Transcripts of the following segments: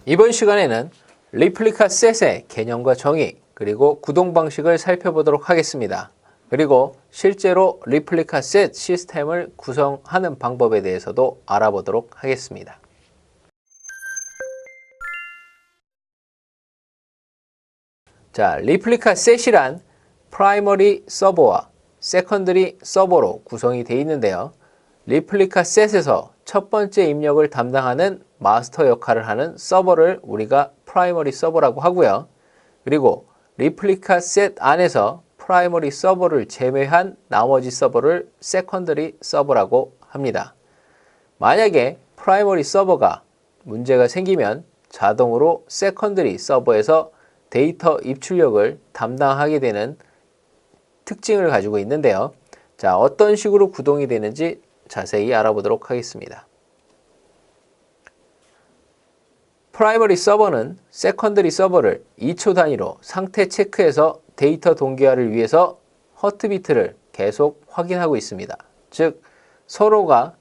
이번 시간에는 리플리카 셋의 개념과 정의, 그리고 구동 방식을 살펴보도록 하겠습니다. 그리고 실제로 리플리카 셋 시스템을 구성하는 방법에 대해서도 알아보도록 하겠습니다. 자, 리플리카 셋이란 프라이머리 서버와 세컨더리 서버로 구성이 되어 있는데요. 리플리카 셋에서 첫 번째 입력을 담당하는 마스터 역할을 하는 서버를 우리가 프라이머리 서버라고 하고요. 그리고 리플리카 셋 안에서 프라이머리 서버를 제외한 나머지 서버를 세컨더리 서버라고 합니다. 만약에 프라이머리 서버가 문제가 생기면 자동으로 세컨더리 서버에서 데이터 입출력을 담당하게 되는 특징을 가지고 있는데요. 자, 어떤 식으로 구동이 되는지 자세히 알아보도록 하겠습니다. 프라이머리 서버는 세컨더리 서버를 2초 단위로 상태 체크해서 데이터 동기화를 위해서 허트비트를 계속 확인하고 있습니다. 즉, 서로가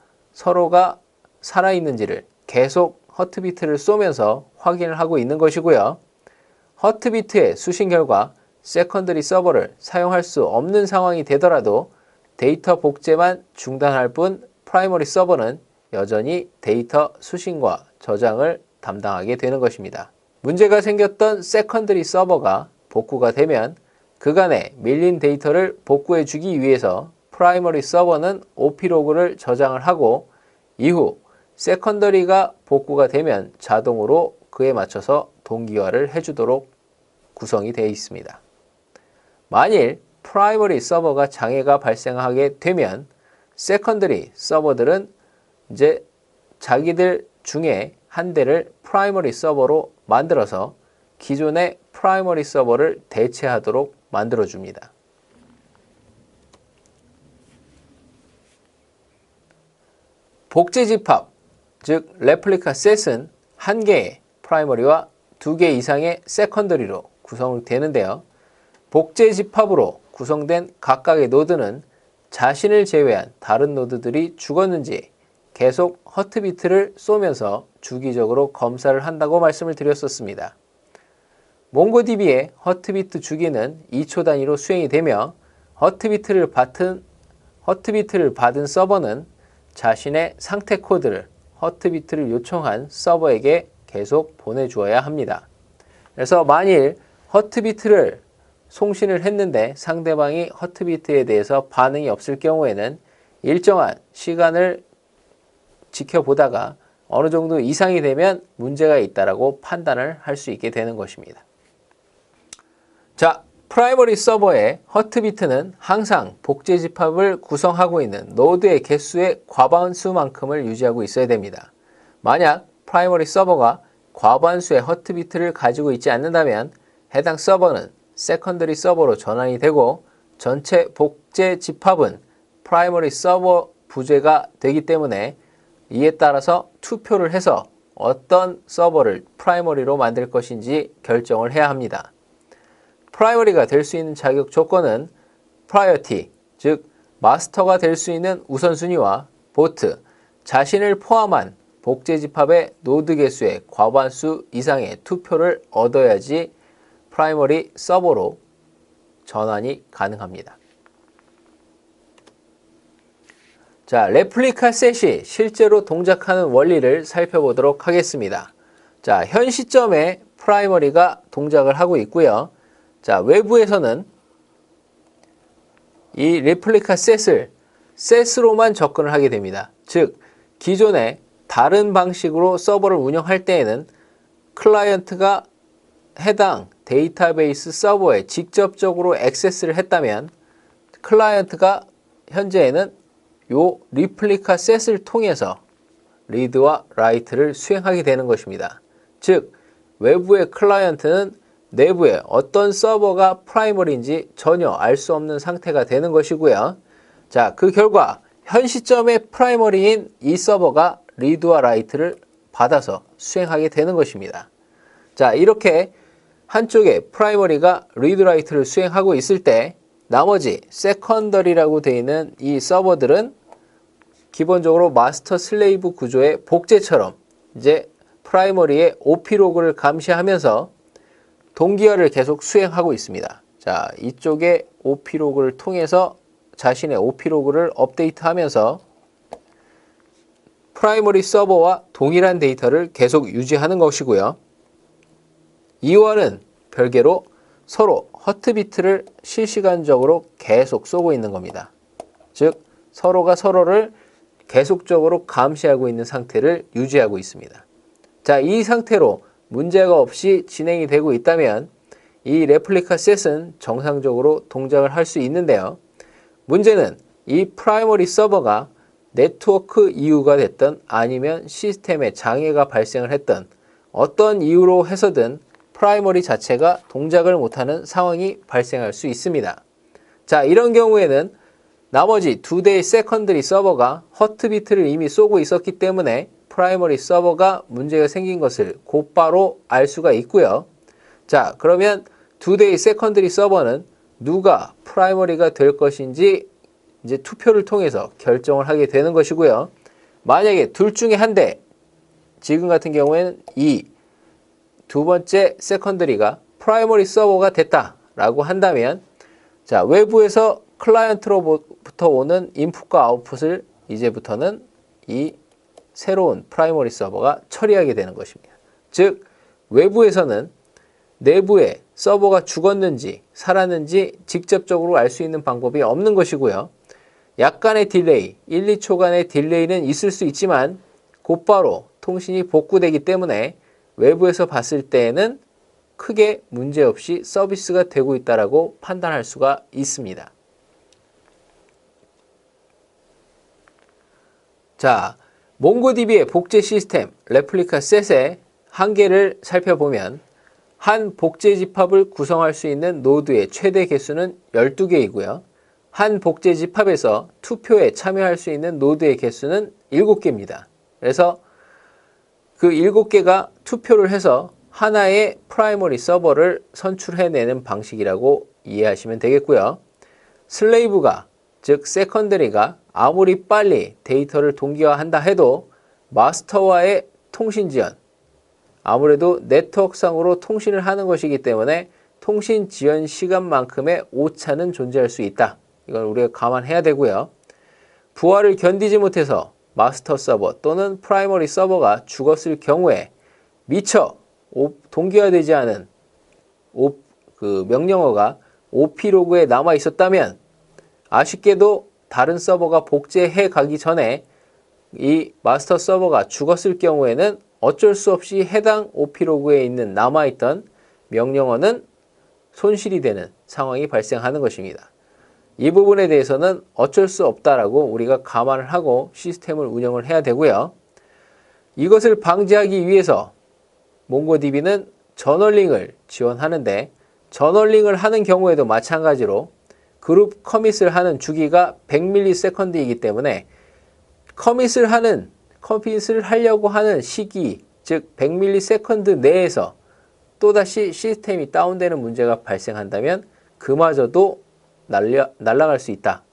살아있는지를 계속 허트비트를 쏘면서 확인을 하고 있는 것이고요. 허트비트의 수신 결과 세컨더리 서버를 사용할 수 없는 상황이 되더라도 데이터 복제만 중단할 뿐 프라이머리 서버는 여전히 데이터 수신과 저장을 담당하게 되는 것입니다. 문제가 생겼던 세컨더리 서버가 복구가 되면 그간에 밀린 데이터를 복구해 주기 위해서 프라이머리 서버는 OP 로그를 저장을 하고 이후 세컨더리가 복구가 되면 자동으로 그에 맞춰서 동기화를 해주도록 구성이 되어 있습니다. 만일 프라이머리 서버가 장애가 발생하게 되면 세컨더리 서버들은 이제 자기들 중에 한 대를 프라이머리 서버로 만들어서 기존의 프라이머리 서버를 대체하도록 만들어줍니다. 복제 집합, 즉 레플리카 셋은 한 개의 프라이머리와 두 개 이상의 세컨더리로 구성되는데요. 복제 집합으로 구성된 각각의 노드는 자신을 제외한 다른 노드들이 죽었는지 계속 허트비트를 쏘면서 주기적으로 검사를 한다고 말씀을 드렸었습니다. 몽고DB의 허트비트 주기는 2초 단위로 수행이 되며 허트비트를 받은 서버는 자신의 상태 코드를 허트비트를 요청한 서버에게 계속 보내주어야 합니다. 그래서 만일 허트비트를 송신을 했는데 상대방이 허트비트에 대해서 반응이 없을 경우에는 일정한 시간을 지켜보다가 어느 정도 이상이 되면 문제가 있다라고 판단을 할 수 있게 되는 것입니다. 자, 프라이머리 서버의 허트비트는 항상 복제 집합을 구성하고 있는 노드의 개수의 과반수만큼을 유지하고 있어야 됩니다. 만약 프라이머리 서버가 과반수의 허트비트를 가지고 있지 않는다면 해당 서버는 세컨더리 서버로 전환이 되고 전체 복제 집합은 프라이머리 서버 부재가 되기 때문에 이에 따라서 투표를 해서 어떤 서버를 프라이머리로 만들 것인지 결정을 해야 합니다. 프라이머리가 될 수 있는 자격 조건은 프라이어티, 즉 마스터가 될 수 있는 우선순위와 보트, 자신을 포함한 복제 집합의 노드 개수의 과반수 이상의 투표를 얻어야지 프라이머리 서버로 전환이 가능합니다. 자, 레플리카 셋이 실제로 동작하는 원리를 살펴보도록 하겠습니다. 자, 현 시점에 프라이머리가 동작을 하고 있고요. 자, 외부에서는 이 레플리카 셋으로만 접근을 하게 됩니다. 즉, 기존에 다른 방식으로 서버를 운영할 때에는 클라이언트가 해당 데이터베이스 서버에 직접적으로 액세스를 했다면 클라이언트가 현재에는 요 리플리카 셋을 통해서 리드와 라이트를 수행하게 되는 것입니다. 즉, 외부의 클라이언트는 내부에 어떤 서버가 프라이머리인지 전혀 알 수 없는 상태가 되는 것이고요. 자, 그 결과 현 시점에 프라이머리인 이 서버가 리드와 라이트를 받아서 수행하게 되는 것입니다. 자, 이렇게 한쪽에 프라이머리가 리드 라이트를 수행하고 있을 때 나머지 세컨더리라고 되어 있는 이 서버들은 기본적으로 마스터 슬레이브 구조의 복제처럼 이제 프라이머리의 OP 로그를 감시하면서 동기화를 계속 수행하고 있습니다. 자, 이쪽에 OP 로그를 통해서 자신의 OP 로그를 업데이트하면서 프라이머리 서버와 동일한 데이터를 계속 유지하는 것이고요. 이와는 별개로 서로 허트비트를 실시간적으로 계속 쏘고 있는 겁니다. 즉 서로가 서로를 계속적으로 감시하고 있는 상태를 유지하고 있습니다. 자, 이 상태로 문제가 없이 진행이 되고 있다면 이 레플리카 셋은 정상적으로 동작을 할 수 있는데요. 문제는 이 프라이머리 서버가 네트워크 이유가 됐든 아니면 시스템에 장애가 발생을 했든 어떤 이유로 해서든 프라이머리 자체가 동작을 못하는 상황이 발생할 수 있습니다. 자, 이런 경우에는 나머지 두 대의 세컨더리 서버가 허트비트를 이미 쏘고 있었기 때문에 프라이머리 서버가 문제가 생긴 것을 곧바로 알 수가 있고요. 자, 그러면 두 대의 세컨더리 서버는 누가 프라이머리가 될 것인지 이제 투표를 통해서 결정을 하게 되는 것이고요. 만약에 둘 중에 한 대, 지금 같은 경우에는 이 두 번째 세컨더리가 프라이머리 서버가 됐다라고 한다면 자, 외부에서 클라이언트로부터 오는 인풋과 아웃풋을 이제부터는 이 새로운 프라이머리 서버가 처리하게 되는 것입니다. 즉 외부에서는 내부에 서버가 죽었는지 살았는지 직접적으로 알 수 있는 방법이 없는 것이고요. 약간의 딜레이, 1, 2초간의 딜레이는 있을 수 있지만 곧바로 통신이 복구되기 때문에 외부에서 봤을 때에는 크게 문제없이 서비스가 되고 있다고 판단할 수가 있습니다. 자, 몽고DB의 복제 시스템 레플리카 셋의 한계를 살펴보면 한 복제 집합을 구성할 수 있는 노드의 최대 개수는 12개이고요. 한 복제 집합에서 투표에 참여할 수 있는 노드의 개수는 7개입니다. 그래서 그 7개가 투표를 해서 하나의 프라이머리 서버를 선출해내는 방식이라고 이해하시면 되겠고요. 슬레이브가, 즉 세컨더리가 아무리 빨리 데이터를 동기화한다 해도 마스터와의 통신 지연, 아무래도 네트워크상으로 통신을 하는 것이기 때문에 통신 지연 시간만큼의 오차는 존재할 수 있다. 이걸 우리가 감안해야 되고요. 부하를 견디지 못해서 마스터 서버 또는 프라이머리 서버가 죽었을 경우에 미처 동기화되지 않은 명령어가 OP 로그에 남아 있었다면 아쉽게도 다른 서버가 복제해 가기 전에 이 마스터 서버가 죽었을 경우에는 어쩔 수 없이 해당 OP 로그에 있는 남아있던 명령어는 손실이 되는 상황이 발생하는 것입니다. 이 부분에 대해서는 어쩔 수 없다라고 우리가 감안을 하고 시스템을 운영을 해야 되고요. 이것을 방지하기 위해서 몽고DB는 저널링을 지원하는데 저널링을 하는 경우에도 마찬가지로 그룹 커밋을 하는 주기가 100ms이기 때문에 커밋을 하려고 하는 시기, 즉 100ms 내에서 또다시 시스템이 다운되는 문제가 발생한다면 그마저도 날아갈 수 있다.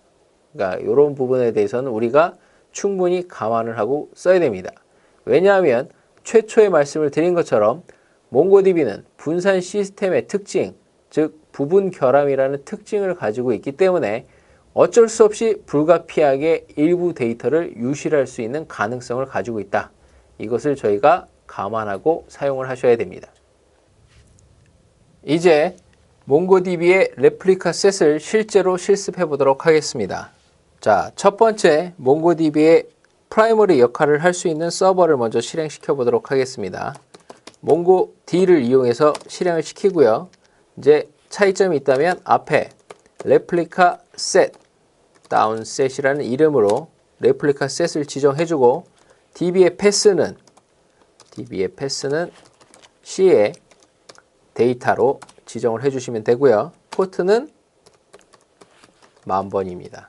그러니까 이런 부분에 대해서는 우리가 충분히 감안을 하고 써야 됩니다. 왜냐하면 최초에 말씀을 드린 것처럼 몽고DB는 분산 시스템의 특징, 즉 부분 결함이라는 특징을 가지고 있기 때문에 어쩔 수 없이 불가피하게 일부 데이터를 유실할 수 있는 가능성을 가지고 있다. 이것을 저희가 감안하고 사용을 하셔야 됩니다. 이제 몽고DB의 레플리카 셋을 실제로 실습해 보도록 하겠습니다. 자, 첫 번째 몽고DB의 프라이머리 역할을 할 수 있는 서버를 먼저 실행시켜 보도록 하겠습니다. 몽고D를 이용해서 실행을 시키고요. 이제 차이점이 있다면 앞에 레플리카 셋, 다운셋이라는 이름으로 레플리카 셋을 지정해주고 DB의 패스는 C의 데이터로 지정을 해주시면 되고요. 포트는 10,000번입니다.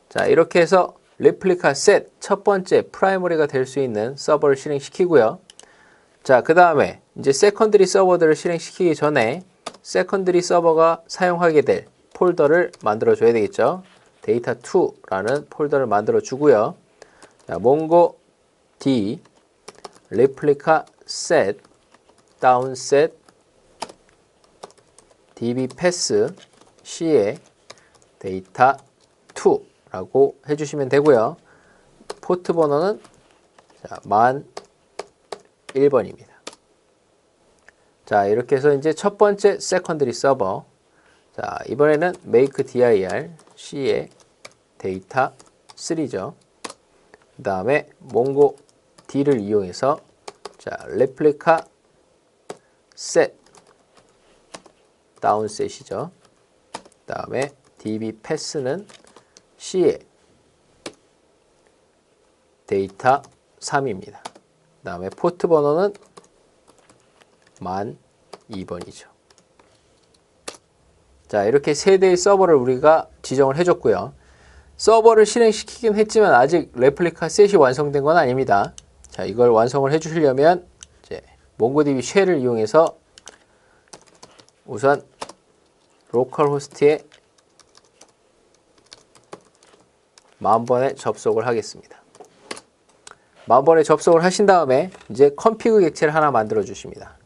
자, 이렇게 해서 레플리카 셋 첫 번째 프라이머리가 될 수 있는 서버를 실행시키고요. 자, 그 다음에 이제 세컨드리 서버들을 실행시키기 전에 세컨드리 서버가 사용하게 될 폴더를 만들어 줘야 되겠죠. data2라는 폴더를 만들어 주고요. 자, mongo d replica set down set db pass c에 data2라고 해주시면 되고요. 포트 번호는 1001번입니다. 자, 이렇게 해서 이제 첫 번째 세컨드리 서버. 자, 이번에는 make dir c에 data3죠. 그 다음에 mongo d를 이용해서 자, replica set 다운셋이죠. 그 다음에 db pass는 c에 데이터 3입니다. 그 다음에 포트 번호는 1002번이죠. 자, 이렇게 세 대의 서버를 우리가 지정을 해줬고요. 서버를 실행시키긴 했지만 아직 레플리카 셋이 완성된 건 아닙니다. 자, 이걸 완성을 해주시려면 이제 몽고디비 쉘을 이용해서 우선 로컬 호스트에 10,000번에 접속을 하겠습니다. 10,000번에 접속을 하신 다음에 이제 config 객체를 하나 만들어 주십니다.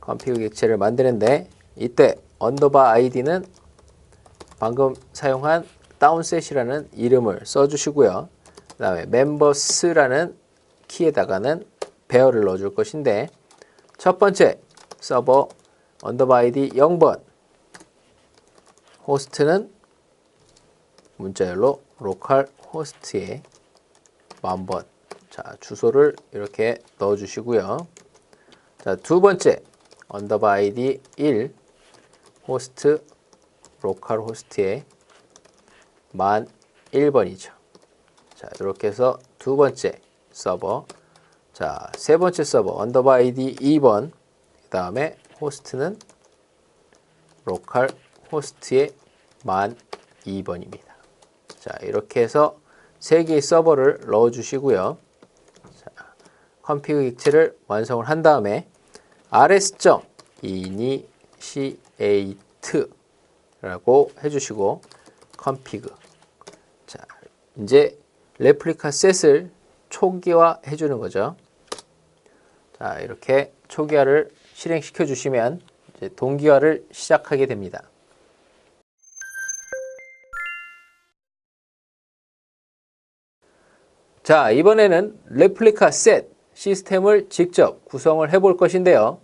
config 객체를 만드는데 이때 언더바 id는 방금 사용한 다운셋이라는 이름을 써주시고요. 그 다음에 members라는 키에다가는 배열을 넣어줄 것인데 첫 번째 서버 언더바 id 0번 호스트는 문자열로 로컬 호스트에 10,000번. 자, 주소를 이렇게 넣어 주시고요. 자, 두 번째 언더바 id 1 호스트 로컬 호스트에 1001번이죠. 자, 이렇게 해서 두 번째 서버. 자, 세 번째 서버 언더바 id 2번. 그 다음에 호스트는 로컬 호스트에 1002번입니다. 자, 이렇게 해서 세 개의 서버를 넣어 주시고요. 자, config 객체를 완성을 한 다음에 rs.initiate 라고 해주시고 config. 자, 이제 레플리카 셋을 초기화 해주는 거죠. 자, 이렇게 초기화를 실행시켜 주시면 이제 동기화를 시작하게 됩니다. 자, 이번에는 레플리카 셋 시스템을 직접 구성을 해볼 것인데요.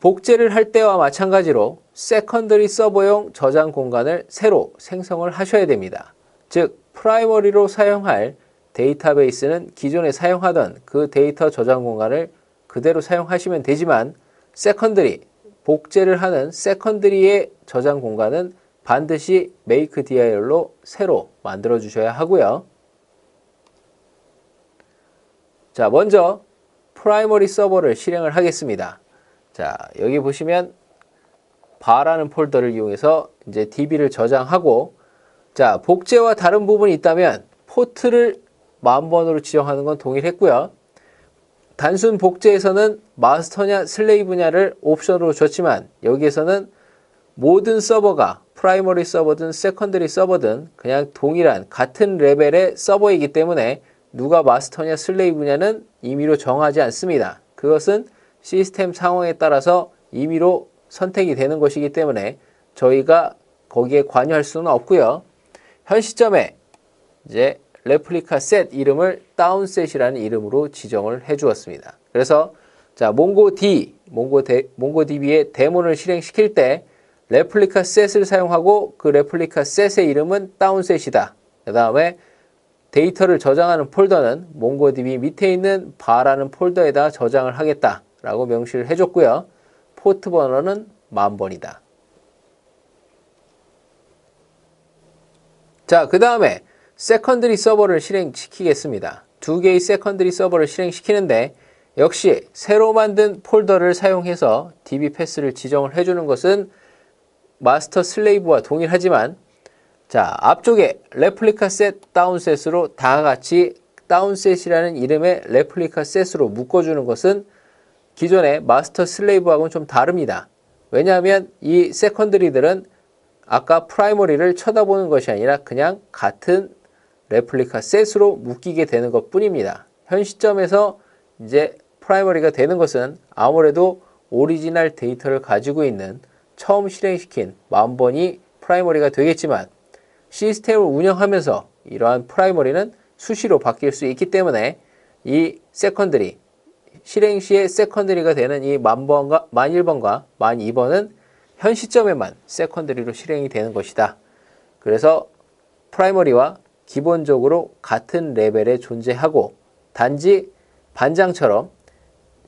복제를 할 때와 마찬가지로 세컨더리 서버용 저장 공간을 새로 생성을 하셔야 됩니다. 즉, 프라이머리로 사용할 데이터베이스는 기존에 사용하던 그 데이터 저장 공간을 그대로 사용하시면 되지만 세컨더리, 복제를 하는 세컨더리의 저장 공간은 반드시 make dir로 새로 만들어 주셔야 하고요. 자, 먼저 프라이머리 서버를 실행을 하겠습니다. 자, 여기 보시면 바라는 폴더를 이용해서 이제 db를 저장하고, 자, 복제와 다른 부분이 있다면 포트를 10,000번으로 지정하는 건 동일했고요. 단순 복제에서는 마스터냐 슬레이브냐를 옵션으로 줬지만 여기에서는 모든 서버가 프라이머리 서버든 세컨더리 서버든 그냥 동일한 같은 레벨의 서버이기 때문에 누가 마스터냐 슬레이브냐는 임의로 정하지 않습니다. 그것은 시스템 상황에 따라서 임의로 선택이 되는 것이기 때문에 저희가 거기에 관여할 수는 없고요. 현 시점에 이제 레플리카 셋 이름을 다운셋이라는 이름으로 지정을 해 주었습니다. 그래서 자, 몽고DB의 데모를 실행시킬 때 레플리카 셋을 사용하고 그 레플리카 셋의 이름은 다운셋이다. 그 다음에 데이터를 저장하는 폴더는 몽고DB 밑에 있는 바라는 폴더에다 저장을 하겠다라고 명시를 해줬고요. 포트 번호는 10,000번이다. 자, 그 다음에 세컨드리 서버를 실행시키겠습니다. 두 개의 세컨드리 서버를 실행시키는데 역시 새로 만든 폴더를 사용해서 DB 패스를 지정을 해주는 것은 마스터 슬레이브와 동일하지만 자, 앞쪽에 레플리카 셋 다운셋으로 다 같이 다운셋이라는 이름의 레플리카 셋으로 묶어주는 것은 기존의 마스터 슬레이브하고는 좀 다릅니다. 왜냐하면 이 세컨더리들은 아까 프라이머리를 쳐다보는 것이 아니라 그냥 같은 레플리카 셋으로 묶이게 되는 것 뿐입니다. 현 시점에서 이제 프라이머리가 되는 것은 아무래도 오리지널 데이터를 가지고 있는 처음 실행시킨 만번이 프라이머리가 되겠지만 시스템을 운영하면서 이러한 프라이머리는 수시로 바뀔 수 있기 때문에 이 세컨더리, 실행 시에 세컨더리가 되는 이 1001번과 1002번은 현 시점에만 세컨더리로 실행이 되는 것이다. 그래서 프라이머리와 기본적으로 같은 레벨에 존재하고 단지 반장처럼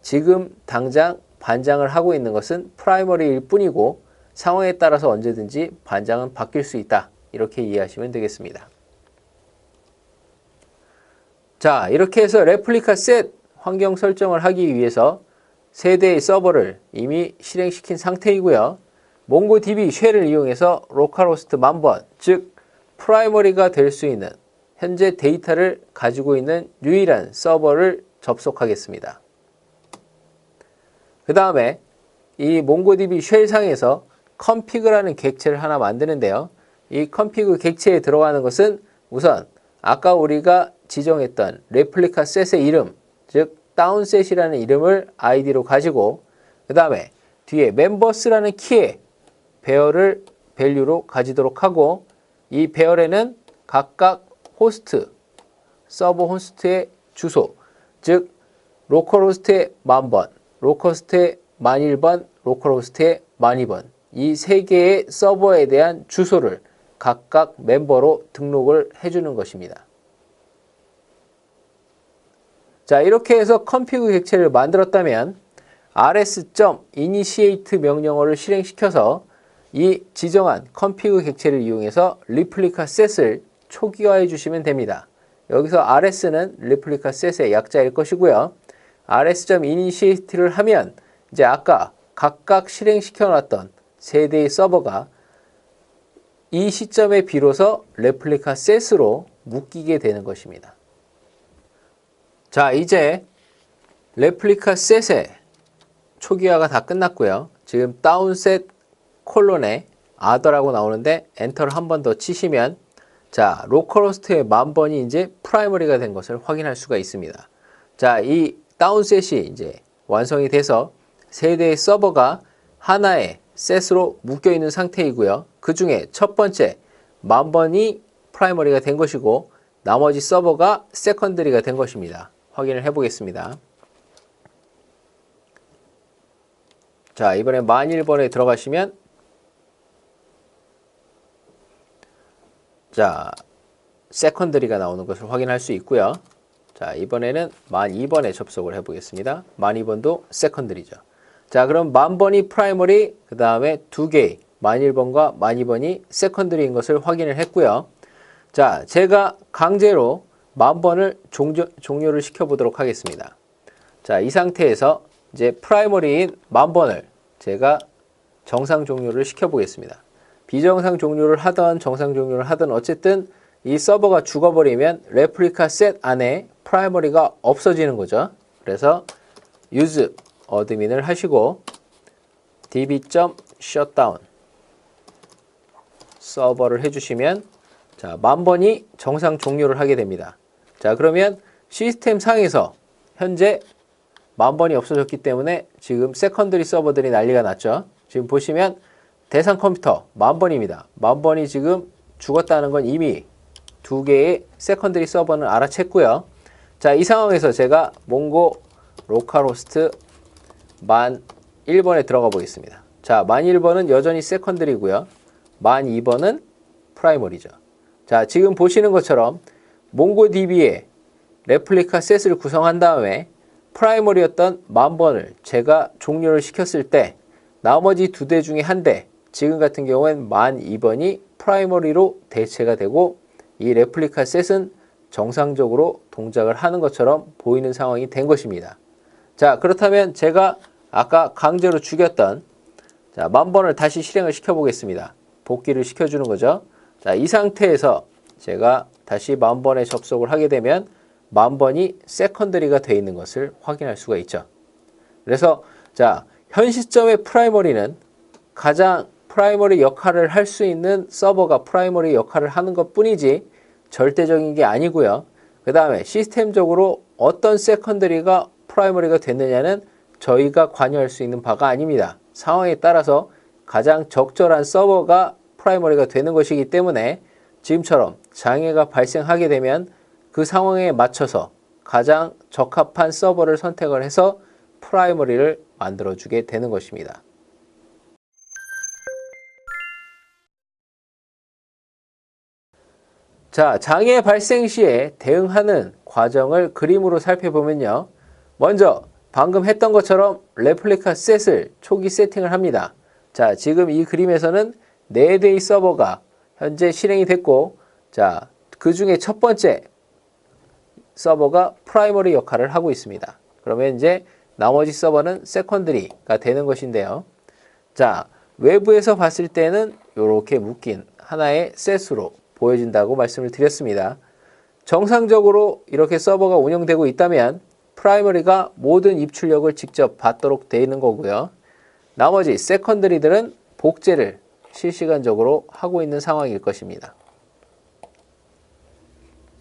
지금 당장 반장을 하고 있는 것은 프라이머리일 뿐이고 상황에 따라서 언제든지 반장은 바뀔 수 있다. 이렇게 이해하시면 되겠습니다. 자, 이렇게 해서 레플리카 셋 환경 설정을 하기 위해서 세 대의 서버를 이미 실행시킨 상태이고요. 몽고DB 쉘을 이용해서 로컬호스트 1000번, 즉 프라이머리가 될 수 있는 현재 데이터를 가지고 있는 유일한 서버를 접속하겠습니다. 그 다음에 이 몽고DB 쉘 상에서 config라는 객체를 하나 만드는데요. 이 config 객체에 들어가는 것은 우선 아까 우리가 지정했던 레플리카 셋의 이름, 즉 다운셋이라는 이름을 아이디로 가지고 그 다음에 뒤에 멤버스라는 키에 배열을 밸류로 가지도록 하고 이 배열에는 각각 호스트, 서버 호스트의 주소, 즉 로컬호스트의 1000번, 로컬호스트의 1001번, 로컬호스트의 1002번 이 세 개의 서버에 대한 주소를 각각 멤버로 등록을 해주는 것입니다. 자, 이렇게 해서 config 객체를 만들었다면 rs.initiate 명령어를 실행시켜서 이 지정한 config 객체를 이용해서 replica set을 초기화해 주시면 됩니다. 여기서 rs는 replica set의 약자일 것이고요. rs.initiate를 하면 이제 아까 각각 실행시켜 놨던 세 대의 서버가 이 시점에 비로소 레플리카 셋으로 묶이게 되는 것입니다. 자, 이제 레플리카 셋의 초기화가 다 끝났고요. 지금 다운셋 콜론에 other라고 나오는데 엔터를 한 번 더 치시면 자, 로컬호스트의 1000번이 이제 프라이머리가 된 것을 확인할 수가 있습니다. 자, 이 다운셋이 이제 완성이 돼서 세 대의 서버가 하나의 셋으로 묶여 있는 상태이고요. 그 중에 첫 번째 1000번이 프라이머리가 된 것이고 나머지 서버가 세컨더리가 된 것입니다. 확인을 해보겠습니다. 자, 이번에 1001번에 들어가시면 자, 세컨더리가 나오는 것을 확인할 수 있고요. 자, 이번에는 1002번에 접속을 해보겠습니다. 1002번도 세컨더리죠. 자, 그럼 1000번이 프라이머리, 그 다음에 두 개의 1001번과 1002번이 세컨더리인 것을 확인을 했고요. 자, 제가 강제로 1000번을 종료를 시켜보도록 하겠습니다. 자, 이 상태에서 이제 프라이머리인 1000번을 제가 정상 종료를 시켜보겠습니다. 비정상 종료를 하던 정상 종료를 하던 어쨌든 이 서버가 죽어버리면 레플리카 셋 안에 프라이머리가 없어지는 거죠. 그래서 use admin을 하시고 db.shutdown 서버를 해주시면 자, 1000번이 정상 종료를 하게 됩니다. 자, 그러면 시스템 상에서 현재 1000번이 없어졌기 때문에 지금 세컨더리 서버들이 난리가 났죠. 지금 보시면 대상 컴퓨터 1000번입니다. 1000번이 지금 죽었다는 건 이미 두 개의 세컨더리 서버는 알아챘고요. 자, 이 상황에서 제가 몽고 로컬호스트 1001번에 들어가 보겠습니다. 자, 1001번은 여전히 세컨더리고요. 1002번은 프라이머리죠. 자, 지금 보시는 것처럼 몽고DB에 레플리카 셋을 구성한 다음에 프라이머리였던 1000번을 제가 종료를 시켰을 때 나머지 두 대 중에 한 대, 지금 같은 경우엔 1002번이 프라이머리로 대체가 되고 이 레플리카 셋은 정상적으로 동작을 하는 것처럼 보이는 상황이 된 것입니다. 자, 그렇다면 제가 아까 강제로 죽였던 자, 1000번을 다시 실행을 시켜 보겠습니다. 복귀를 시켜주는 거죠. 자, 이 상태에서 제가 다시 1000번에 접속을 하게 되면 만번이 세컨더리가 되어 있는 것을 확인할 수가 있죠. 그래서 자, 현 시점의 프라이머리는 가장 프라이머리 역할을 할 수 있는 서버가 프라이머리 역할을 하는 것 뿐이지 절대적인 게 아니고요. 그 다음에 시스템적으로 어떤 세컨더리가 프라이머리가 됐느냐는 저희가 관여할 수 있는 바가 아닙니다. 상황에 따라서 가장 적절한 서버가 프라이머리가 되는 것이기 때문에 지금처럼 장애가 발생하게 되면 그 상황에 맞춰서 가장 적합한 서버를 선택을 해서 프라이머리를 만들어주게 되는 것입니다. 자, 장애 발생 시에 대응하는 과정을 그림으로 살펴보면요. 먼저 방금 했던 것처럼 레플리카 셋을 초기 세팅을 합니다. 자, 지금 이 그림에서는 4대의 서버가 현재 실행이 됐고, 자, 그 중에 첫 번째 서버가 프라이머리 역할을 하고 있습니다. 그러면 이제 나머지 서버는 세컨더리가 되는 것인데요. 자, 외부에서 봤을 때는 이렇게 묶인 하나의 셋으로 보여진다고 말씀을 드렸습니다. 정상적으로 이렇게 서버가 운영되고 있다면 프라이머리가 모든 입출력을 직접 받도록 되어 있는 거고요. 나머지 세컨더리들은 복제를 실시간적으로 하고 있는 상황일 것입니다.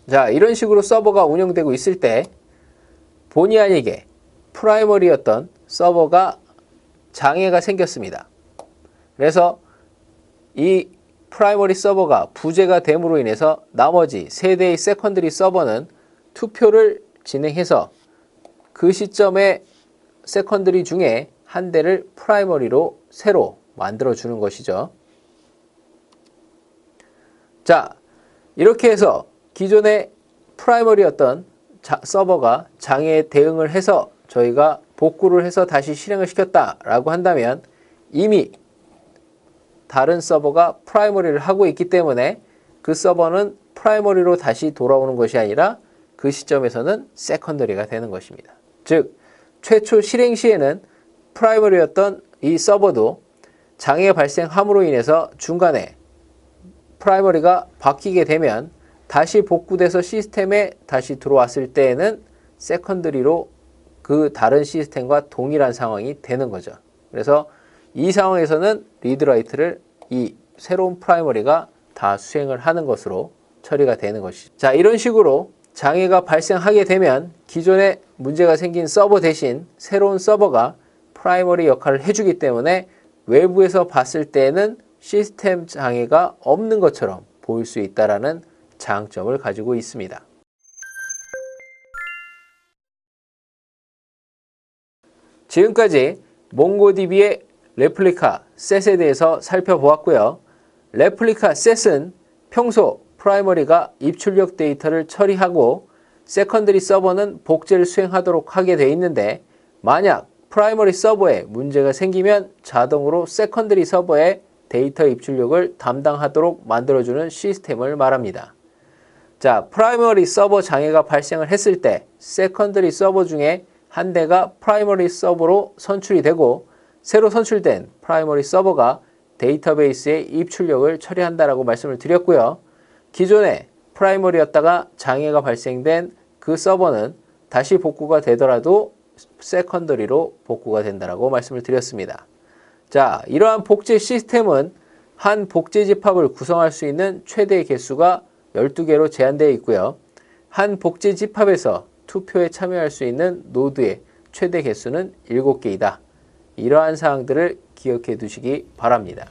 자, 이런 식으로 서버가 운영되고 있을 때 본의 아니게 프라이머리였던 서버가 장애가 생겼습니다. 그래서 이 프라이머리 서버가 부재가 됨으로 인해서 나머지 3대의 세컨더리 서버는 투표를 진행해서 그 시점에 세컨더리 중에 한 대를 프라이머리로 새로 만들어주는 것이죠. 자, 이렇게 해서 기존의 프라이머리였던 서버가 장애에 대응을 해서 저희가 복구를 해서 다시 실행을 시켰다라고 한다면 이미 다른 서버가 프라이머리를 하고 있기 때문에 그 서버는 프라이머리로 다시 돌아오는 것이 아니라 그 시점에서는 세컨더리가 되는 것입니다. 즉, 최초 실행 시에는 프라이머리였던 이 서버도 장애 발생함으로 인해서 중간에 프라이머리가 바뀌게 되면 다시 복구돼서 시스템에 다시 들어왔을 때에는 세컨더리로 그 다른 시스템과 동일한 상황이 되는 거죠. 그래서 이 상황에서는 리드라이트를 이 새로운 프라이머리가 다 수행을 하는 것으로 처리가 되는 것이죠. 자, 이런 식으로 장애가 발생하게 되면 기존에 문제가 생긴 서버 대신 새로운 서버가 프라이머리 역할을 해주기 때문에 외부에서 봤을 때는 시스템 장애가 없는 것처럼 보일 수 있다는 장점을 가지고 있습니다. 지금까지 몽고DB의 레플리카 셋에 대해서 살펴보았고요. 레플리카 셋은 평소 프라이머리가 입출력 데이터를 처리하고 세컨더리 서버는 복제를 수행하도록 하게 되어 있는데 만약 프라이머리 서버에 문제가 생기면 자동으로 세컨더리 서버의 데이터 입출력을 담당하도록 만들어주는 시스템을 말합니다. 자, 프라이머리 서버 장애가 발생을 했을 때 세컨더리 서버 중에 한 대가 프라이머리 서버로 선출이 되고 새로 선출된 프라이머리 서버가 데이터베이스의 입출력을 처리한다라고 말씀을 드렸고요. 기존에 프라이머리였다가 장애가 발생된 그 서버는 다시 복구가 되더라도 세컨더리로 복구가 된다라고 말씀을 드렸습니다. 자, 이러한 복제 시스템은 한 복제 집합을 구성할 수 있는 최대 개수가 12개로 제한되어 있고요. 한 복제 집합에서 투표에 참여할 수 있는 노드의 최대 개수는 7개이다. 이러한 사항들을 기억해 두시기 바랍니다.